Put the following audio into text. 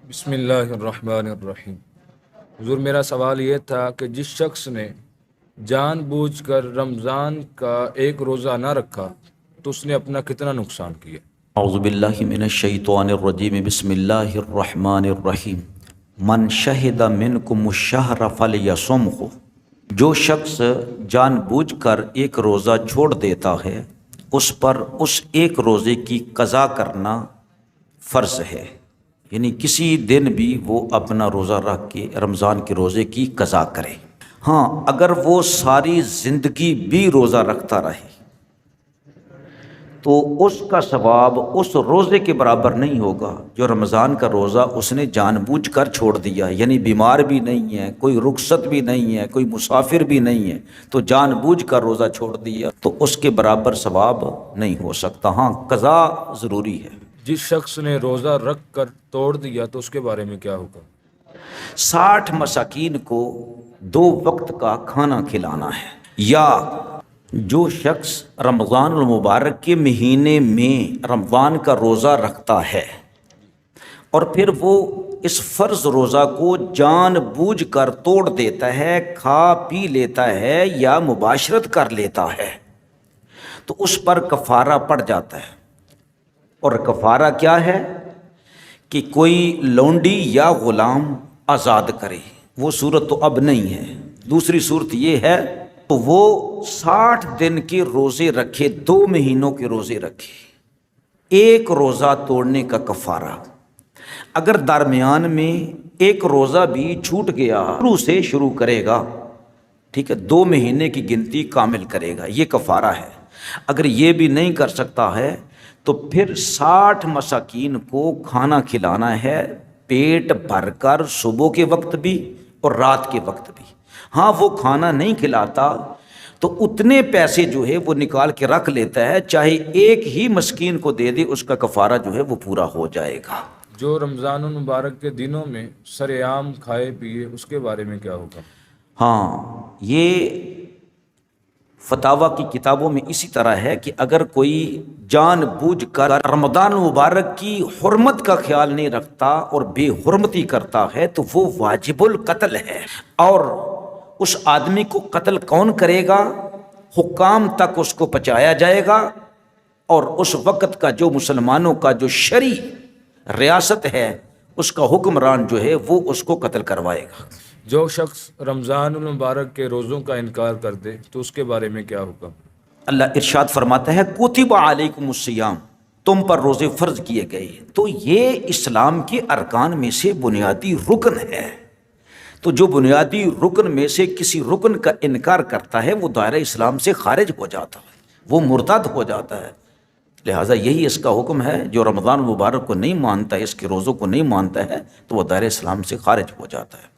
بسم اللہ الرحمن الرحیم۔ حضور میرا سوال یہ تھا کہ جس شخص نے جان بوجھ کر رمضان کا ایک روزہ نہ رکھا تو اس نے اپنا کتنا نقصان کیا؟ اعوذ باللہ من الشیطان الرجیم بسم اللہ الرحمن الرحیم۔ من شہد منکم الشہر فلیصمہ، جو شخص جان بوجھ کر ایک روزہ چھوڑ دیتا ہے اس پر اس ایک روزے کی قضا کرنا فرض ہے، یعنی کسی دن بھی وہ اپنا روزہ رکھ کے رمضان کے روزے کی قضا کرے۔ ہاں، اگر وہ ساری زندگی بھی روزہ رکھتا رہے تو اس کا ثواب اس روزے کے برابر نہیں ہوگا جو رمضان کا روزہ اس نے جان بوجھ کر چھوڑ دیا، یعنی بیمار بھی نہیں ہے، کوئی رخصت بھی نہیں ہے، کوئی مسافر بھی نہیں ہے، تو جان بوجھ کر روزہ چھوڑ دیا تو اس کے برابر ثواب نہیں ہو سکتا۔ ہاں، قضا ضروری ہے۔ جس شخص نے روزہ رکھ کر توڑ دیا تو اس کے بارے میں کیا ہوگا؟ 60 مساکین کو 2 وقت کا کھانا کھلانا ہے۔ یا جو شخص رمضان المبارک کے مہینے میں رمضان کا روزہ رکھتا ہے اور پھر وہ اس فرض روزہ کو جان بوجھ کر توڑ دیتا ہے، کھا پی لیتا ہے یا مباشرت کر لیتا ہے، تو اس پر کفارہ پڑ جاتا ہے۔ اور کفارہ کیا ہے کہ کوئی لونڈی یا غلام آزاد کرے۔ وہ صورت تو اب نہیں ہے، دوسری صورت یہ ہے تو وہ 60 دن کے روزے رکھے، 2 مہینوں کے روزے رکھے، ایک روزہ توڑنے کا کفارہ۔ اگر درمیان میں ایک روزہ بھی چھوٹ گیا، شروع سے شروع کرے گا، ٹھیک ہے، 2 مہینے کی گنتی کامل کرے گا، یہ کفارہ ہے۔ اگر یہ بھی نہیں کر سکتا ہے تو پھر 60 مساکین کو کھانا کھلانا ہے، پیٹ بھر کر، صبح کے وقت بھی اور رات کے وقت بھی۔ ہاں، وہ کھانا نہیں کھلاتا تو اتنے پیسے جو ہے وہ نکال کے رکھ لیتا ہے، چاہے ایک ہی مسکین کو دے دے، اس کا کفارہ جو ہے وہ پورا ہو جائے گا۔ جو رمضان المبارک کے دنوں میں سر عام کھائے پیے اس کے بارے میں کیا ہوگا؟ ہاں، یہ فتاویٰ کی کتابوں میں اسی طرح ہے کہ اگر کوئی جان بوجھ کر رمضان المبارک کی حرمت کا خیال نہیں رکھتا اور بے حرمتی کرتا ہے تو وہ واجب القتل ہے۔ اور اس آدمی کو قتل کون کرے گا؟ حکام تک اس کو پہنچایا جائے گا، اور اس وقت کا جو مسلمانوں کا جو شرعی ریاست ہے اس کا حکمران جو ہے وہ اس کو قتل کروائے گا۔ جو شخص رمضان المبارک کے روزوں کا انکار کر دے تو اس کے بارے میں کیا ہوگا؟ اللہ ارشاد فرماتا ہے کتب علیکم الصیام، تم پر روزے فرض کیے گئے۔ تو یہ اسلام کے ارکان میں سے بنیادی رکن ہے، تو جو بنیادی رکن میں سے کسی رکن کا انکار کرتا ہے وہ دائرہ اسلام سے خارج ہو جاتا ہے، وہ مرتد ہو جاتا ہے۔ لہٰذا یہی اس کا حکم ہے، جو رمضان مبارک کو نہیں مانتا ہے، اس کے روزوں کو نہیں مانتا ہے، تو وہ دائرہ اسلام سے خارج ہو جاتا ہے۔